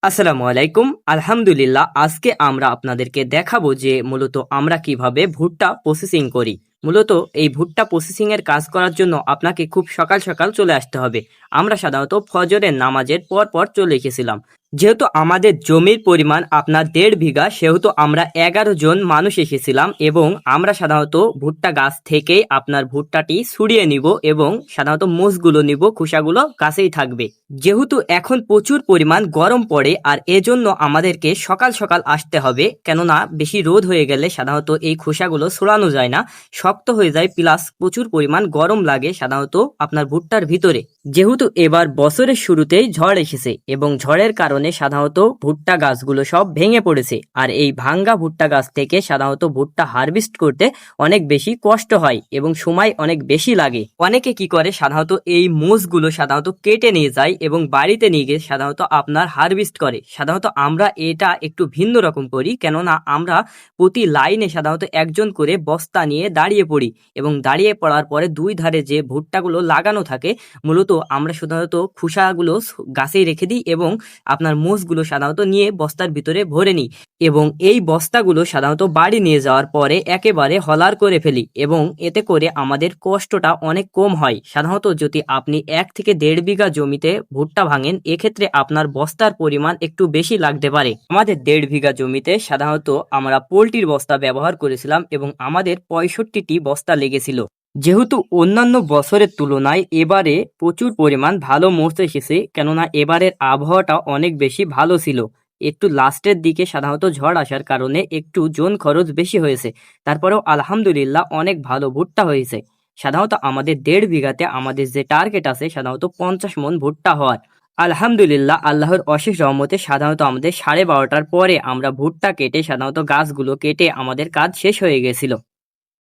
আসসালামু আলাইকুম। আলহামদুলিল্লাহ, আজকে আমরা আপনাদেরকে দেখাবো যে মূলত আমরা কিভাবে ভুট্টা প্রসেসিং করি। মূলত এই ভুট্টা প্রসেসিং এর কাজ করার জন্য আপনাকে খুব সকাল সকাল চলে আসতে হবে। আমরা সাধারণত ফজরের নামাজের পর পর চলে এসেছিলাম। যেহেতু আমাদের জমির পরিমাণ আপনার 1.5 বিঘা, সেহেতু আমরা 11 জন মানুষ এসেছিলাম এবং আমরা সাধারণত ভুট্টা গাছ থেকেই আপনার ভুট্টাটি ছড়িয়ে নিব এবং সাধারণত মোষগুলো নিব, খোসাগুলো গাছেই থাকবে। যেহেতু এখন প্রচুর পরিমাণ গরম পড়ে আর এজন্য আমাদেরকে সকাল সকাল আসতে হবে, কেননা বেশি রোদ হয়ে গেলে সাধারণত এই খোসাগুলো ছড়ানো যায় না, শক্ত হয়ে যায়, প্লাস প্রচুর পরিমাণ গরম লাগে সাধারণত আপনার ভুট্টার ভিতরে। যেহেতু এবার বছরের শুরুতেই ঝড় এসেছে এবং ঝড়ের কারণে সাধারণত ভুট্টা গাছগুলো সব ভেঙে পড়েছে, আর এই ভাঙ্গা ভুট্টা গাছ থেকে সাধারণত ভুট্টা হারভেস্ট করতে অনেক বেশি কষ্ট হয় এবং সময় অনেক বেশি লাগে। অনেকে কি করে, সাধারণত এই মোষগুলো সাধারণত কেটে নিয়ে যায় এবং বাড়িতে নিয়ে গিয়ে সাধারণত আপনার হারভেস্ট করে। সাধারণত আমরা এটা একটু ভিন্ন রকম করি, কেননা আমরা প্রতি লাইনে সাধারণত একজন করে বস্তা নিয়ে দাঁড়িয়ে পড়ি এবং দাঁড়িয়ে পড়ার পরে দুই ধারে যে ভুট্টাগুলো লাগানো থাকে, মূলত আমরা সাধারণত খোসাগুলো গাছেই রেখে দিই এবং আপনার মোষগুলো সাধারণত নিয়ে বস্তার ভিতরে ভরে নিই এবং এই বস্তাগুলো সাধারণত বাড়ি নিয়ে যাওয়ার পরে একেবারে হলার করে ফেলি এবং এতে করে আমাদের কষ্টটা অনেক কম হয়। সাধারণত যদি আপনি 1 থেকে 1.5 বিঘা জমিতে ভুট্টা ভাঙেন, এক্ষেত্রে আপনার বস্তার পরিমাণ একটু বেশি লাগতে পারে। আমাদের 1.5 বিঘা জমিতে সাধারণত আমরা পোল্ট্রির বস্তা ব্যবহার করেছিলাম এবং আমাদের 65টি বস্তা লেগেছিল। যেহেতু অন্যান্য বছরের তুলনায় এবারে প্রচুর পরিমাণ ভালো মোষ এসেছে, কেননা এবারের আবহাওয়াটা অনেক বেশি ভালো ছিল। একটু লাস্টের দিকে সাধারণত ঝড় আসার কারণে একটু জন খরচ বেশি হয়েছে, তারপরেও আলহামদুলিল্লাহ অনেক ভালো ভুট্টা হয়েছে। সাধারণত আমাদের 1.5 বিঘাতে আমাদের যে টার্গেট আছে সাধারণত 50 মণ ভুট্টা হওয়ার। আলহামদুলিল্লাহ, আল্লাহর অশেষ রহমতে সাধারণত আমাদের 12:30টার পরে আমরা ভুট্টা কেটে সাধারণত গাছগুলো কেটে আমাদের কাজ শেষ হয়ে গেছিল।